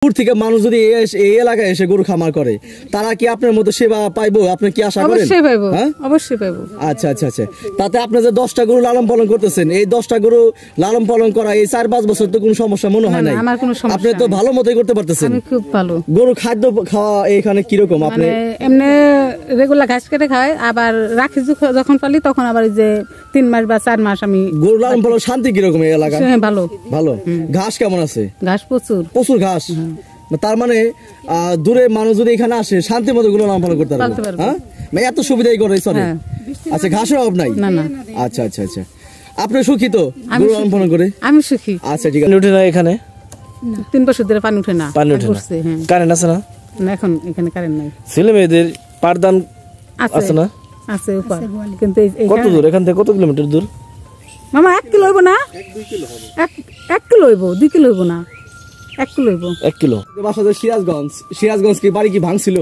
দূর থেকে মানুষ যদি এই এলাকায় এসে গরু খামার করে তারা কি আপনার মতো সেবা পাইবো? আপনি কি আশা করেন? অবশ্যই পাইবো, অবশ্যই পাইবো। আচ্ছা আচ্ছা আচ্ছা, তাতে আপনি যে 10টা গরু লালন পালন করতেছেন, এই 10টা গরু লালন পালন করা এই 4-5 বছর তো কোনো সমস্যা মনে হয় না? আমার কোনো সমস্যা, আপনি তো ভালো মতোই করতে পারতেছেন। আমি খুব ভালো। গরু খাদ্য খাওয়া এখানে কি রকম? আপনি এমনি রেগুলার ঘাস কেটে খাই, আবার রাখি যখন পালি তখন আবার যে 3 মাস বা 4 মাস আমি গরু লালন পালন। শান্তি কি রকম এই এলাকা? ভালো ভালো। ঘাস কেমন আছে? ঘাস প্রচুর, প্রচুর ঘাস। তার মানে দূরে মানুষ যদি এখানে আসে শান্তি মতো গুলো লালন পালন করতে পারবে। হ্যাঁ, এত সুবিধাই করে। আচ্ছা, ঘাসের অভাব নাই? না না। আচ্ছা আচ্ছা আচ্ছা, আপনি সুখী তো গরু লালন পালন করে? আমি সুখী। আচ্ছা ঠিক আছে। উঠে না এখানে 3 বছর ধরে পানি উঠে না। পানি উঠে না? কারেন্ট আছে না? না, এখন এখানে কারেন্ট নাই। ছেলে মেয়েদের পাঠদান আছে না? আছে উপর, কিন্তু কত দূর এখান থেকে? কত কিলোমিটার দূর মামা? 1 কিলো হইব না? 1 কিলো হইব, 2 কিলো হইব না, 1 কিলো হইব। 1 কিলো। বাসা তো সিরাজগঞ্জ। সিরাজগঞ্জ কি বাড়ি কি ভাঙছিল?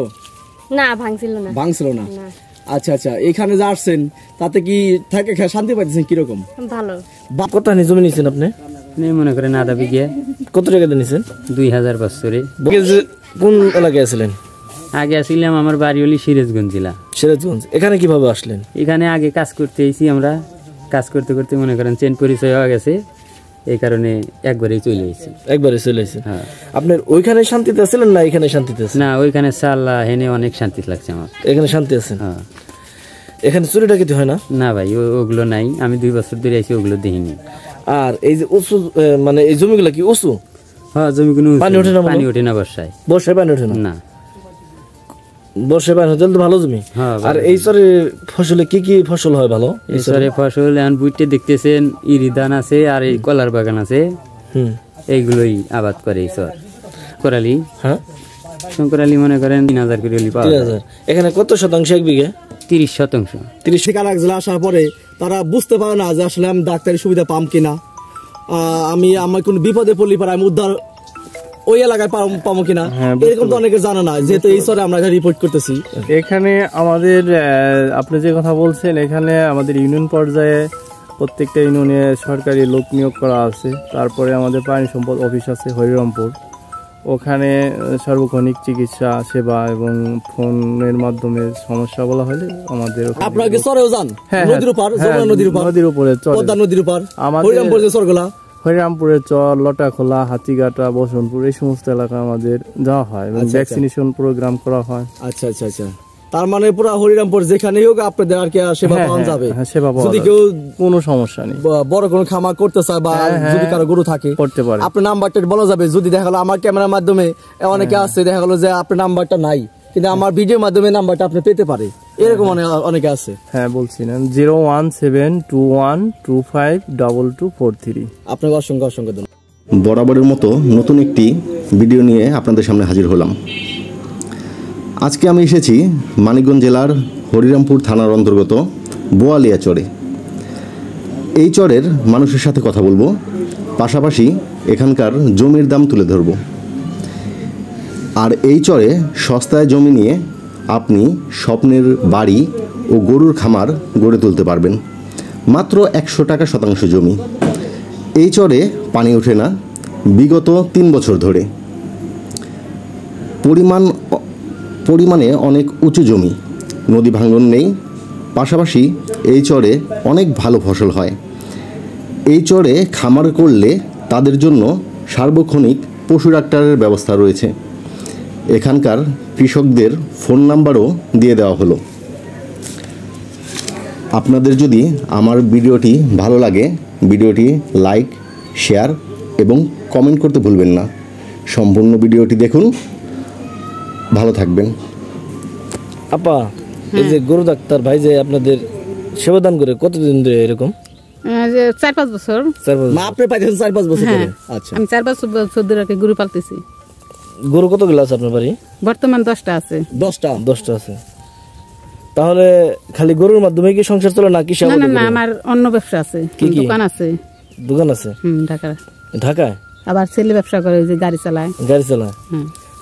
না, ভাঙছিল না। ভাঙছিল না? আচ্ছা আচ্ছা, এখানে যা আসছেন তাতে কি থাকে শান্তি পাইতেছেন কিরকম? ভালো। কত জমি নিয়েছেন আপনি? মনে করেন আধা বিঘে। কত টাকা নিয়েছেন? 2000 বছরে। কোন এলাকায় আছিলেন? আগে আসছিলাম, আমার বাড়ি হলি সিরাজগঞ্জ জেলা। সিরাজগঞ্জ। এখানে কিভাবে আসলেন? এখানে আগে কাজ করতে এসেছি আমরা, কাজ করতে করতে মনে করেন চেন পরিচয় হয়ে গেছে, এই কারণে একবারেই চলে এসেছি। একবারে চলে এসেছি। আপনার ওইখানে শান্তিতে আছিলেন না এখানে শান্তিতে আছেন? না, ওইখানে সাল্লা হেনে অনেক শান্তি লাগছে আমার। এখানে শান্তি আছেন? হ্যাঁ। এখানে চুরি ডাকাতি হয় না? না ভাই, ওগুলো নাই। আমি 2 বছর ধরে আইছি, ওগুলো দেখিনি। আর এই যে উঁচু, মানে এই জমিগুলো কি উঁচু? হ্যাঁ, জমিগুলো পানি ওঠে না? পানি ওঠে না বর্ষায়। বর্ষায় পানি ওঠে না? না, বর্ষায় পানি হতে তো ভালো জমি। আর এই চরে ফসলে কি কি ফসল হয় ভালো? এই চরে ফসল এখন বুইটে দেখতেছেন, ইরি ধান আছে আর এই কলার বাগান আছে, এইগুলোই আবাদ করে এই চর। করালি, হ্যাঁ, শঙ্করালি মনে করেন 3000 করে পাওয়া যায়। এখানে কত শতাংশ এক বিঘে? 30%। 30 থেকে আরেক জেলা আসার পরে তারা বুঝতে পারে না যে আসলে আমি ডাক্তারি সুবিধা পাম কিনা, আমার কোনো বিপদে পড়লে পারে আমি উদ্ধার ওই এলাকায় পাবো কিনা, এরকম তো অনেকে জানে না, যেহেতু এই স্তরে আমরা রিপোর্ট করতেছি। এখানে আমাদের আপনি যে কথা বলছেন, এখানে আমাদের ইউনিয়ন পর্যায়ে প্রত্যেকটা ইউনিয়নে সরকারি লোক নিয়োগ করা আছে। তারপরে আমাদের প্রাণী সম্পদ অফিস আছে হরিরামপুর, ওখানে সার্বক্ষণিক চিকিৎসা সেবা এবং ফোনের মাধ্যমে সমস্যা বলা হলে আমাদের আপনারা কি চরেও যান? নদীর উপর, যমুনা নদীর উপর, নদীর উপরে, পদ্মা নদীর উপর, হরিরামপুর যে চরগুলা, হরিরামপুরের চর, লটাখোলা, হাতিঘাটা, বসনপুর, এই সমস্ত এলাকা আমাদের যাওয়া হয় এবং ভ্যাকসিনেশন প্রোগ্রাম করা হয়। আচ্ছা আচ্ছা আচ্ছা, তার মানে পুরো হরিরামপুর যেখানেই হোক আপনাদের আর কি সেবা পাওয়া যাবে? সেবা পাওয়া যাবে, যদি কেউ কোনো সমস্যা নেই, বড় কোনো খামার করতে চায় বা যদি কারো গরু থাকে করতে পারে। আপনার নাম্বারটা বলা যাবে? যদি দেখা গেলো আমার ক্যামেরার মাধ্যমে অনেকে আছে, দেখা গেলো যে আপনার নাম্বারটা নাই, কিন্তু আমার ভিডিওর মাধ্যমে নাম্বারটা আপনি পেতে পারে, এরকম অনেকে আছে। হ্যাঁ, বলছি না, 01721252243। আপনাকে অসংখ্য অসংখ্য ধন্যবাদ। বরাবরের মতো নতুন একটি ভিডিও নিয়ে আপনাদের সামনে হাজির হলাম। আজকে আমি এসেছি মানিকগঞ্জ জেলার হরিরামপুর থানার অন্তর্গত বোয়ালিয়া চরে। এই চরের মানুষের সাথে কথা বলবো, পাশাপাশি এখানকার জমির দাম তুলে ধরব। আর এই চরে সস্তায় জমি নিয়ে আপনি স্বপ্নের বাড়ি ও গরুর খামার গড়ে তুলতে পারবেন। মাত্র 100 টাকা শতাংশ জমি। এই চরে পানি ওঠে না বিগত 3 বছর ধরে। পরিমাণে অনেক উঁচু জমি, নদী ভাঙন নেই, পাশাপাশি এই চরে অনেক ভালো ফসল হয়। এই চরে খামার করলে তাদের জন্য সার্বক্ষণিক পশু ডাক্তারের ব্যবস্থা রয়েছে। এখানকার কৃষকদের ফোন নাম্বারও দিয়ে দেওয়া হলো। আপনাদের যদি আমার ভিডিওটি ভালো লাগে, ভিডিওটি লাইক, শেয়ার এবং কমেন্ট করতে ভুলবেন না। সম্পূর্ণ ভিডিওটি দেখুন, ভালো থাকবেন। আপা, এই যে গরু ডাক্তার ভাই যে আপনাদের সেবাদান করে কতদিন ধরে এরকম? 4-5 বছর। আপনি পাইছেন 4-5 বছর ধরে? আচ্ছা, আমি 4-5 বছর ধরে গরু পালতেছি। গরু কতগুলো আছে আপনার বাড়ি? বর্তমান 10টা আছে। 10টা আছে। তাহলে খালি গরুর মাধ্যমে কি সংসার চলে না? কি না, আমার অন্য ব্যবসা আছে, দোকান আছে। দোকান আছে ঢাকায়? আবার ছেলে ব্যবসা করে, যে গাড়ি চালায়।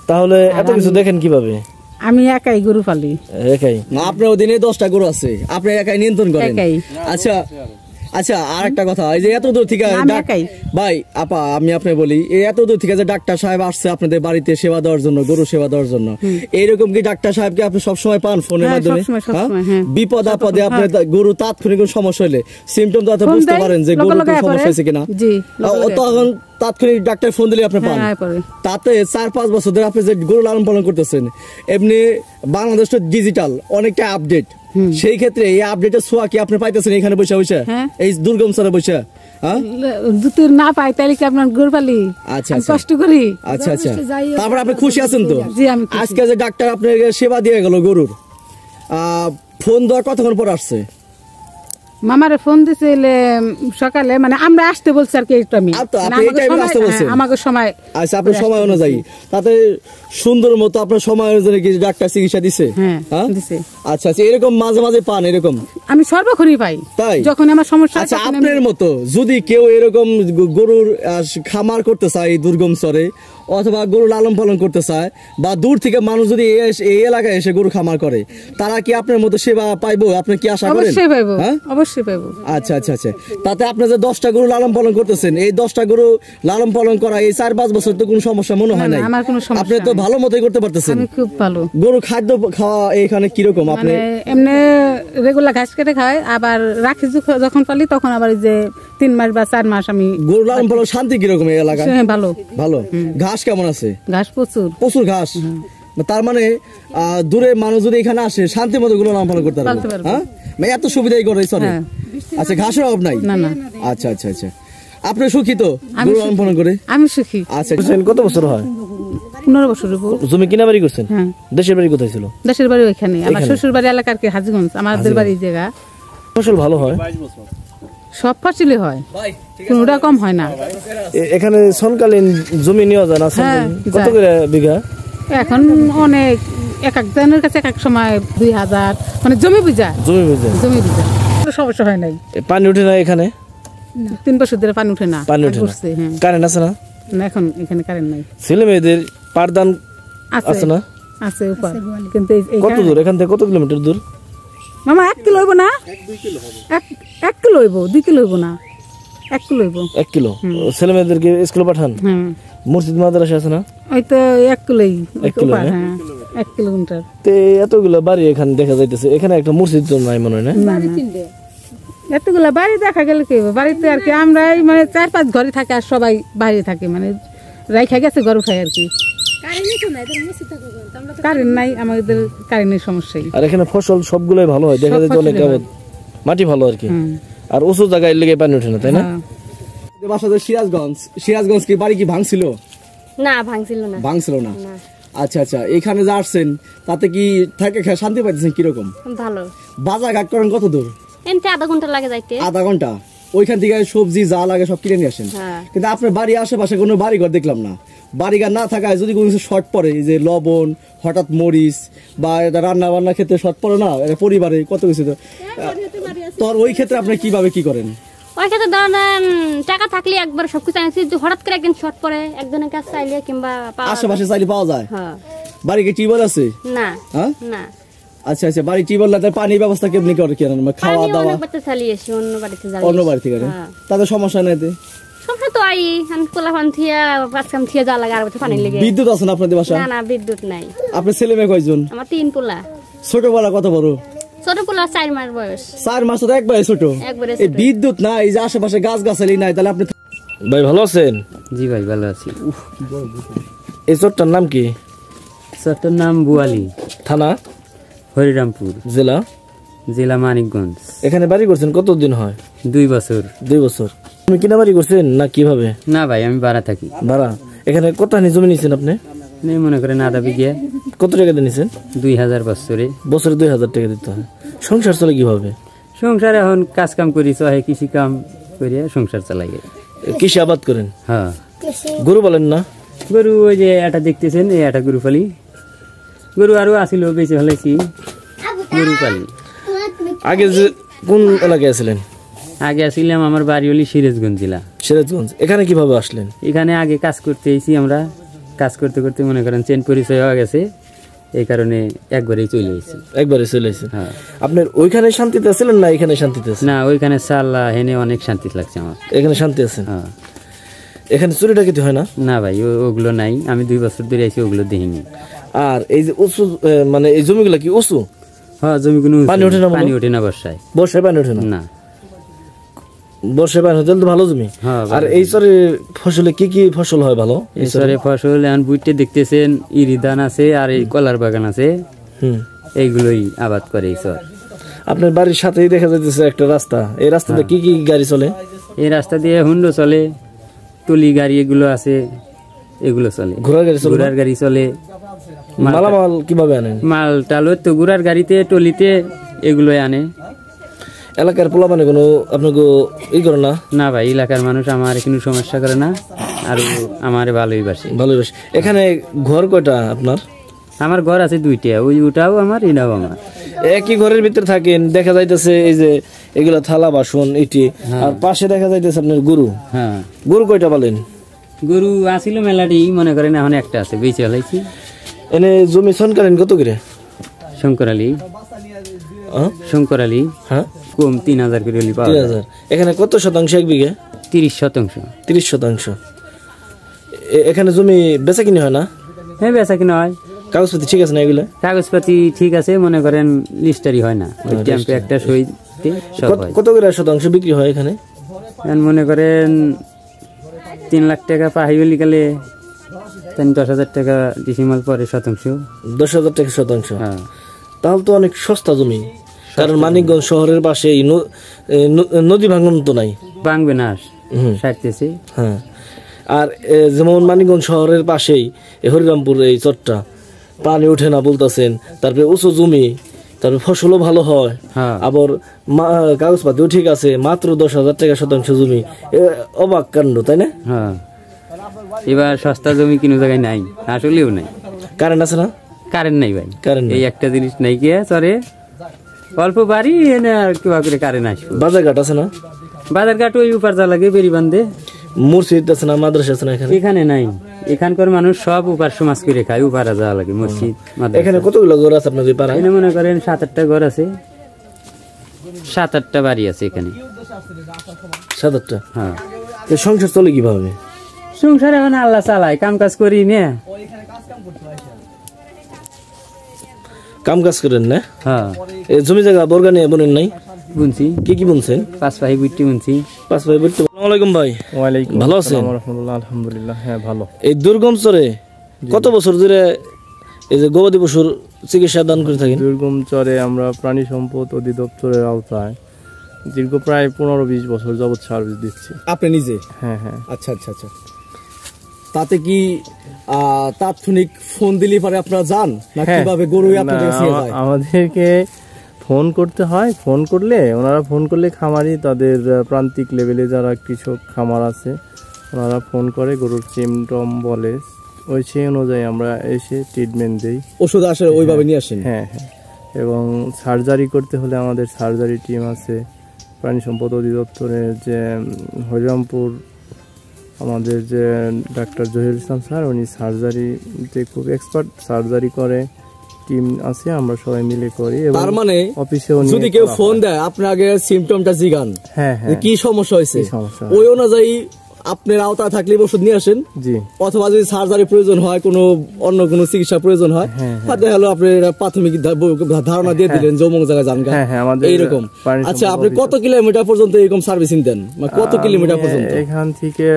তাহলে এত কিছু দেখেন কিভাবে? আমি একাই গরু পালি। একাই না? আপনার অধীনে 10টা গরু আছে, আপনি একাই নিয়ন্ত্রণ করেন? একাই। আচ্ছা, আচ্ছা আর একটা কথা, এই যে এত দূর থেকে আমি একাই। ভাই আপা আমি আপনি বলি, এই এত দূর থেকে যে ডাক্তার সাহেব আসছে আপনাদের বাড়িতে সেবা দেওয়ার জন্য, গরু সেবা দেওয়ার জন্য, এইরকম কি ডাক্তার সাহেবকে আপনি সবসময় পান ফোনের হ্যাঁ, মাধ্যমে? সবসময়, হ্যাঁ? সবসময়, হ্যাঁ। বিপদ আপদে আপনার গরু তাৎক্ষণিক কোনো সমস্যা হলে সিমটম তো ফোন বুঝতে দেয়, পারেন যে লগে গরুর লগে কোনো সমস্যা পরে। হয়েছে কিনা। জি, লগে লগে তখন তাৎক্ষণিক ডাক্তার ফোন দিলে আপনি পান। হ্যাঁ, পরে। তাতে 4-5 বছর ধরে আপনি যে গরু লালন পালন করতেছেন, এমনি বাংলাদেশ তো ডিজিটাল অনেকটা আপডেট, সেই ক্ষেত্রে এই আপডেটের ছোঁয়া কি আপনি পাইতেছেন এখানে বসে বসে, হ্যাঁ। এই দুর্গম স্থানে বসে? হ্যাঁ যদি না পাই তাহলে কি আপনার গরু পালি? আচ্ছা, আমি আচ্ছা। কষ্ট করি। আচ্ছা আচ্ছা, তারপর আপনি খুশি আছেন তো? জি, আমি খুশি। আজকে যে ডাক্তার আপনার সেবা দিয়ে গেল গরুর, ফোন দেওয়ার কতক্ষণ পর আসছে? মামারে ফোন দিছে সকালে, মানে আমরা আসতে বলছি আর কি এই টাইমে। আচ্ছা, আপনি এই টাইমে আসতে বলছেন? আমাকে সময়। আচ্ছা, আপনার সময় অনুযায়ী তাতে সুন্দর মতো আপনার সময় অনুযায়ী কি ডাক্তার চিকিৎসা দিছে? হ্যাঁ, দিছে। আচ্ছা আচ্ছা, এরকম মাঝে মাঝে পান এরকম? আমি সর্বক্ষণই পাই, তাই? যখন আমার সমস্যা। আচ্ছা, আপনার মতো যদি কেউ এরকম গরুর খামার করতে চায় এই দুর্গম স্তরে, অথবা গরু লালন পালন করতে চায়, বা দূর থেকে মানুষ যদি এই এলাকায় এসে গরু খামার করে, তারা কি আপনার মতো সেবা পাইবো? আপনি কি আশা করেন? অবশ্যই পাইবো, হ্যাঁ, অবশ্যই পাইবো। আচ্ছা আচ্ছা আচ্ছা, তাতে আপনি যে 10টা গরু লালন পালন করতেছেন, এই 10টা গরু লালন পালন করা এই 4-5 বছর তো কোনো সমস্যা মনে হয় না, নাই? আমার কোনো সমস্যা আপনি তো নাই। ভালো মতোই করতে পারতেছেন। আমি খুব ভালো। গরু খাদ্য খাওয়া এখানে কিরকম আপনি? মানে এমনি রেগুলার ঘাস কেটে খায়, আবার রাখি যখন পালি তখন আবার এই যে 3 মাস বা 4 মাস আমি। গরু লালন পালন শান্তি কিরকম এই এলাকায়? হ্যাঁ, ভালো। ভালো। ঘাস কেমন আছে? ঘাস প্রচুর। প্রচুর ঘাস। তার মানে দূরে মানুষ যদি এখানে আসে শান্তি মতো গুলো লালন পালন করতে পারবে। পালতে পারবে। হ্যাঁ, মানে এত সুবিধাই করে সরি। হ্যাঁ। আচ্ছা, ঘাসের অভাব নাই? না না, আচ্ছা আচ্ছা আচ্ছা, আপনি সুখী তো আমি গরু লালন পালন করে? আমি সুখী। আচ্ছা, কত বছর হয় 15 বছর উপর। জমি কিনা বাড়ি করছেন? হ্যাঁ। দেশের বাড়ি কোথায় ছিল? দেশের বাড়ি ওইখানে, আমার শ্বশুর বাড়ি এলাকার কি হাজীগঞ্জ, আমাদের বাড়ি জায়গা। ফসল ভালো হয়? সব ফসলই হয়, কোনোটা কম হয় না। এখানে সনকালীন জমি নেওয়া যায় না? হ্যাঁ, কত যায়। করে বিঘা? এখন অনেক, এক একজনের কাছে এক এক সময় 2000, মানে জমি বুঝা। জমি বুঝে জমি বুঝা কোনো সমস্যা হয় নাই। পানি উঠে না এখানে? 3 বছর ধরে পানি উঠে না। পানি উঠে না? উঠছে, হ্যাঁ। কারেন্ট আছে না? না, এখন এখানে কারেন্ট নাই। ছেলে মেয়েদের পাঠদান আছে না? আছে উপর, কিন্তু কত দূর এখান থেকে? কত কিলোমিটার দূর? মামা 1 কিলো হইব না? 1 কিলো হইব, 2 কিলো হইব না, 1 কিলো হইব। 1 কিলো। ছেলে মেয়েদেরকে স্কুলে পাঠান? হ্যাঁ, মসজিদ মাদ্রাসা আছে না? ওই তো 1 কিলোই। 1 কিলো, হ্যাঁ, 1 কিলোমিটার। তে এতগুলো বাড়ি এখানে দেখা যাইতেছে, এখানে একটা মসজিদ তো নাই মনে হয় না? না না, এতগুলা বাড়ি দেখা গেলে কি হবে? বাড়িতে আর কি আমরা মানে 4-5 ঘরে থাকে, আর সবাই বাইরে থাকে, মানে রাইখা গেছে ঘর উঠায় আর কি। কারেন্ট নাই, আমাদের কারেন্টের সমস্যাই। আর এখানে ফসল সবগুলোই ভালো হয়, দেখা যায় যে অনেক আবাদ, মাটি ভালো আর কি। আর উঁচু জায়গায় লেগে পানি ওঠে না, তাই না? হ্যাঁ। বাসা তো সিরাজগঞ্জ কি বাড়ি কি ভাঙছিল? না, ভাঙছিল না। ভাঙছিল না? না। আচ্ছা আচ্ছা, এখানে যা আসছেন তাতে কি থাকে শান্তি পাইতেছেন কিরকম? ভালো। বাজার ঘাট করেন কত দূর? এমনি আধা ঘন্টা লাগে যাইতে। আধা ঘন্টা? ওইখান থেকে সবজি যা লাগে সব কিনে নিয়ে আসেন? হ্যাঁ। কিন্তু আপনার বাড়ি আশেপাশে কোনো বাড়িঘর দেখলাম না। বাড়িঘর না থাকায় যদি কোনো কিছু শর্ট পড়ে, এই যে লবণ, হঠাৎ মরিচ, বা এটা রান্না বান্নার ক্ষেত্রে শর্ট পড়ে না, এটা পরিবারে কত কিছু তো ওই ক্ষেত্রে আপনি কিভাবে কি করেন? ওই ক্ষেত্রে ধরেন টাকা থাকলে একবার সবকিছু আনছি, হঠাৎ করে একদিন শর্ট পড়ে, একজনের কাছে চাইলে কিংবা পাওয়া যায়। আশেপাশে চাইলে পাওয়া যায়? হ্যাঁ। বাড়ি কি টিউবওয়েল আছে? না। হ্যাঁ? না। আচ্ছা আচ্ছা, বাড়ি টিউবওয়েল না, পানির ব্যবস্থা কেমনি করে কেন? খাওয়া পানি দাওয়া অনেক বাড়িতে চালিয়ে এসি, অন্য বাড়িতে অন্য বাড়ি থেকে? হ্যাঁ। তাদের সমস্যা নাই? সমস্যা তো আই কোলাফান থিয়া 5 কাম থিয়া যা লাগে, আর পানি লেগে। বিদ্যুৎ আছে না আপনাদের বাসায়? না না, বিদ্যুৎ নাই। আপনার ছেলে মেয়ে কয়জন? আমার 3 পোলা। ছোট বলা কত বড়? ছোট পোলা 4 মাস বয়স। 4 মাস তো একবারে ছোট। একবারে এই ছোট। বিদ্যুৎ নাই, এই যে আশেপাশে গাছ গাছালি নাই, তাহলে আপনি ভাই ভালো আছেন? জি ভাই, ভালো আছি। এই চরটার নাম কি? চরটার নাম বুয়ালি, থানা হরিরামপুর, জেলা জেলা মানিকগঞ্জ। এখানে বাড়ি করছেন কতদিন হয়? 2 বছর। 2 বছর। তুমি কিনা বাড়ি করছেন না কিভাবে? না ভাই, আমি ভাড়া থাকি। ভাড়া? এখানে কতখানি জমি নিয়েছেন আপনি? মনে করেন আধা বিঘে। কত টাকা দিয়ে নিয়েছেন? 2000 বছরে। বছরে 2000 টাকা দিতে হয়। সংসার চলে কিভাবে? সংসার এখন কাজ কাম করি, চহে কৃষি কাম করে সংসার চালাই। কৃষি আবাদ করেন? হ্যাঁ। গরু বলেন না? গরু ওই যে এটা দেখতেছেন, এই এটা গরু পালি। গরু আরো আসিল, বেশি ফেলেছি, গরু পালি। আগে যে কোন এলাকায় ছিলেন? আগে আসছিলাম, আমার বাড়ি হলি সিরাজগঞ্জ জেলা। সিরাজগঞ্জ। এখানে কিভাবে আসলেন? এখানে আগে কাজ করতে এসেছি আমরা, কাজ করতে করতে মনে করেন চেন পরিচয় হয়ে গেছে, এই কারণে একবারেই চলে এসেছি। একবারে চলে এসেছে। হ্যাঁ। আপনার ওইখানে শান্তিতে আছিলেন না এখানে শান্তিতে আছেন? না, ওইখানে সাল্লাহ হেনে অনেক শান্তি লাগছে আমার। এখানে শান্তি আছেন? হ্যাঁ। এখানে চুরি ডাকাতি হয় না? না ভাই, ওগুলো নাই, আমি 2 বছর ধরে আছি, ওগুলো দেখিনি। আর এই যে উঁচু মানে এই জমিগুলো কি উঁচু? হ্যাঁ, জমি কোনো পানি ওঠে না? পানি ওঠে না বর্ষায়। বর্ষায় পানি ওঠে না? না, বর্ষায় পানি হতে তো ভালো জমি। হ্যাঁ। আর এই চরে ফসলে কি কি ফসল হয় ভালো? এই চরে ফসল এখন বুইটে দেখতেছেন, ইরি ধান আছে আর এই কলার বাগান আছে, এইগুলোই আবাদ করে এই চর। আপনার বাড়ির সাথেই দেখা যাচ্ছে একটা রাস্তা, এই রাস্তাতে কি কি গাড়ি চলে? এই রাস্তা দিয়ে হুন্ডো চলে, টলি গাড়ি এগুলো আছে, এগুলো চলে। ঘোড়ার গাড়ি চলে? ঘোড়ার গাড়ি চলে। মালামাল কিভাবে আনেন? মাল টাল তো ঘোড়ার গাড়িতে, টলিতে এগুলোই আনে। এলাকার পোলা মানে কোনো আপনাকে ই করে না? না ভাই, এলাকার মানুষ আমার কোনো সমস্যা করে না, আর আমার ভালোই বাসে। ভালোই বাসে। এখানে ঘর কয়টা আপনার? আমার ঘর আছে 2টা, ওটাও আমার, এটাও আমার। একই ঘরের ভিতরে থাকেন, দেখা যাইতেছে এই যে এগুলা থালা বাসন এটি, আর পাশে দেখা যাইতেছে আপনার গরু। হ্যাঁ। গরু কয়টা বলেন? গরু আসিল মেলাটি, মনে করেন এখন একটা আছে, বেঁচে ফেলাইছি। এনে জমি সনকালীন কত করে? শঙ্কর আলী, হ্যাঁ, কম 3000 করে হলি পাওয়া যায়। 3000। এখানে কত শতাংশ এক বিঘে? 30%। 30%। এখানে জমি বেচা কিনে হয় না? হ্যাঁ, বেচা কিনা হয়। কাগজপাতি ঠিক আছে না? এগুলো কাগজপাতি ঠিক আছে, মনে করেন লিস্টারি হয় না, ওই ট্যাম্পে একটা সইতে সব হয়। কত করে শতাংশ বিক্রি হয় এখানে? এখন মনে করেন 3 লাখ টাকা পাহাই হলি গেলে 10,000 টাকা ডিসিমাল পরে শতাংশ। 10,000 টাকা শতাংশ? হ্যাঁ। তাহলে তো অনেক সস্তা জমি, কারণ মানিকগঞ্জ শহরের পাশে নদী ভাঙন তো নাই। ভাঙবে না, সারতেছে। হ্যাঁ। আর যেমন মানিকগঞ্জ শহরের পাশেই হরিরামপুর এই চরটা, পানি ওঠে না বলতেছেন, তারপরে উঁচু জমি, তারপরে ফসলও ভালো হয়, আবার কাগজপাতিও ঠিক আছে, মাত্র 10,000 টাকা শতাংশ জমি। অবাক কাণ্ড, তাই না? হ্যাঁ। এবার সস্তা জমি কোনো জায়গায় নাই, আসলেও নাই। কারেন্ট আছে না? কারেন্ট নাই ভাই, কারেন্ট এই একটা জিনিস নাই কি চরে, অল্প বাড়ি এনে আর কিবা করে কারেন্ট আসবে। বাজার ঘাট আছে না? বাজার ঘাট ওই উপার যা লাগে বেরি বান্ধে। মসজিদ আছে না, মাদ্রাসা আছে না? এখানে নাই, এখানকার মানুষ সব উপার সমাজ করে খায়, উপারা যাওয়া লাগে মসজিদ। এখানে কতগুলো ঘর আছে আপনাদের পাড়ায়? এখানে মনে করেন 7-8টা ঘর আছে, 7-8টা বাড়ি আছে এখানে। 7-8টা? হ্যাঁ। সংসার চলে কিভাবে? সংসার এখন আল্লাহ চালায়, কাম কাজ করি নে। কাম কাজ করেন না? হ্যাঁ। জমি জায়গা বর্গা নিয়ে বোনেন নাই? বুনছি। কি কি বুনছেন? 5 পাহি বুট্টি বুনছি। 5 পাহি বুট্টি। আসসালামু আলাইকুম ভাই। ওয়ালাইকুম ভালো আছেন? রাহমাতুল্লাহ, আলহামদুলিল্লাহ। হ্যাঁ, ভালো। এই দুর্গম চরে কত বছর ধরে এই যে গবাদি পশুর চিকিৎসা দান করে থাকেন? দুর্গম চরে আমরা প্রাণী সম্পদ অধিদপ্তরের আওতায় দীর্ঘ প্রায় 15-20 বছর যাবত সার্ভিস দিচ্ছি। আপনি নিজে? হ্যাঁ হ্যাঁ। আচ্ছা আচ্ছা আচ্ছা। তাতে কি তাৎক্ষণিক ফোন দিলে পরে আপনারা যান না কিভাবে গরু আপনাদের কাছে যায়? আমাদেরকে ফোন করতে হয়, ফোন করলে ওনারা ফোন করলে খামারি তাদের প্রান্তিক লেভেলে যারা কৃষক খামার আছে ওনারা ফোন করে, গরুর সিমটম বলে, ওই সেই অনুযায়ী আমরা এসে ট্রিটমেন্ট দিই, ওষুধ আসে ওইভাবে নিয়ে আসেন? হ্যাঁ হ্যাঁ। এবং সার্জারি করতে হলে আমাদের সার্জারি টিম আছে, প্রাণী সম্পদ অধিদপ্তরের যে হরিরামপুর আমাদের যে ডাক্তার জহিরুল ইসলাম স্যার, উনি সার্জারিতে খুব এক্সপার্ট, সার্জারি করে, টিম আছে, আমরা সবাই মিলে করি। তার মানে অফিসে যদি কেউ ফোন দেয় আপনি আগে সিমটমটা জিগান, হ্যাঁ হ্যাঁ, কি সমস্যা হয়েছে, সমস্যা ওই অনুযায়ী আপনার আওতায় থাকলে ওষুধ নিয়ে আসেন। জি। অথবা যদি সার্জারি প্রয়োজন হয়, কোনো অন্য কোনো চিকিৎসা প্রয়োজন হয়, তাহলে হলো আপনি প্রাথমিক ধারণা দিয়ে দিলেন যে অমুক জায়গায় যান, এইরকম। আচ্ছা, আপনি কত কিলোমিটার পর্যন্ত এরকম সার্ভিসিং দেন? কত কিলোমিটার পর্যন্ত? এখান থেকে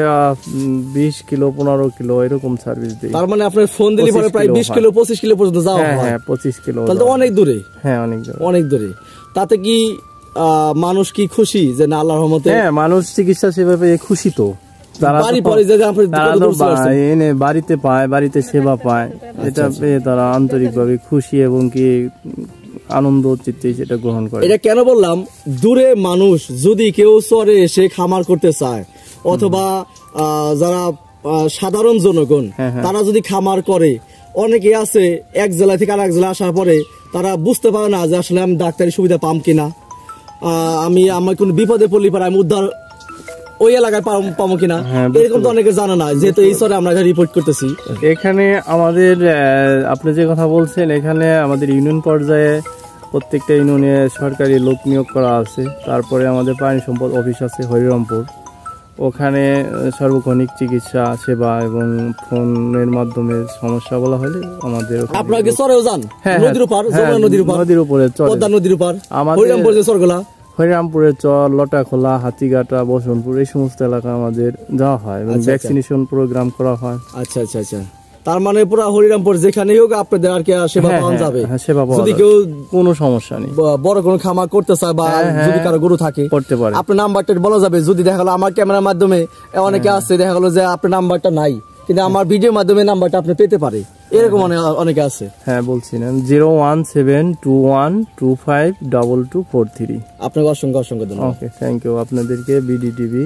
20 কিলো 15 কিলো এরকম সার্ভিস দিই। তার মানে আপনার ফোন দিলে পরে প্রায় 20 কিলো 25 কিলো পর্যন্ত যাওয়া হয়? হ্যাঁ, 25 কিলো। তাহলে তো অনেক দূরে। হ্যাঁ, অনেক দূরে, অনেক দূরে। তাতে কি মানুষ কি খুশি যে না আল্লাহর রহমতে? হ্যাঁ, মানুষ চিকিৎসা সেভাবে খুশি তো, বাড়িতে পায়, বাড়িতে সেবা পায়, এটা পেয়ে তারা আন্তরিকভাবে খুশি এবং কি আনন্দ চিত্তে সেটা গ্রহণ করে। এটা কেন বললাম, দূরে মানুষ যদি কেউ চরে এসে খামার করতে চায় অথবা যারা সাধারণ জনগণ তারা যদি খামার করে, অনেকে আছে এক জেলা থেকে আরেক জেলা আসার পরে তারা বুঝতে পারে না যে আসলে আমি ডাক্তারি সুবিধা পাম কিনা, আমার কোনো বিপদে পড়লে পরে আমি উদ্ধার ওই এলাকায় পাবো কিনা, এরকম তো অনেকে জানে না, যেহেতু এই স্তরে আমরা রিপোর্ট করতেছি। এখানে আমাদের আপনি যে কথা বলছেন, এখানে আমাদের ইউনিয়ন পর্যায়ে প্রত্যেকটা ইউনিয়নে সরকারি লোক নিয়োগ করা আছে। তারপরে আমাদের পানি সম্পদ অফিস আছে হরিরামপুর, ওখানে সার্বক্ষণিক চিকিৎসা সেবা এবং ফোনের মাধ্যমে সমস্যা বলা হলে আমাদের আপনারা কি চরেও যান? নদীর উপর, যমুনা নদীর উপর, নদীর উপরে, পদ্মা নদীর উপর, হরিরামপুর যে চরগুলা, হরিরামপুরের চর, লটাখোলা, হাতিঘাটা, বসনপুর, এই সমস্ত এলাকা আমাদের যাওয়া হয় এবং ভ্যাকসিনেশন প্রোগ্রাম করা হয়। আচ্ছা আচ্ছা আচ্ছা, তার মানে পুরো হরিরামপুর যেখানেই হোক আপনাদের আর কি সেবা পাওয়া যাবে। সেবা পাওয়া যদি কেউ কোনো সমস্যা নেই, বড় কোনো খামার করতে চায় বা যদি কারো গরু থাকে করতে পারে, আপনার নাম্বারটা বলা যাবে। যদি দেখা গেলো আমার ক্যামেরার মাধ্যমে অনেকে আসছে, দেখা গেলো যে আপনার নাম্বারটা নাই, কিন্তু আমার ভিডিওর মাধ্যমে নাম্বারটা আপনি পেতে পারে, এরকম অনেকে আছে। হ্যাঁ বলছি না, 01721252243। আপনাকে অসংখ্য ধন্যবাদ। ওকে, থ্যাংক ইউ আপনাদেরকে বিডিটিভি।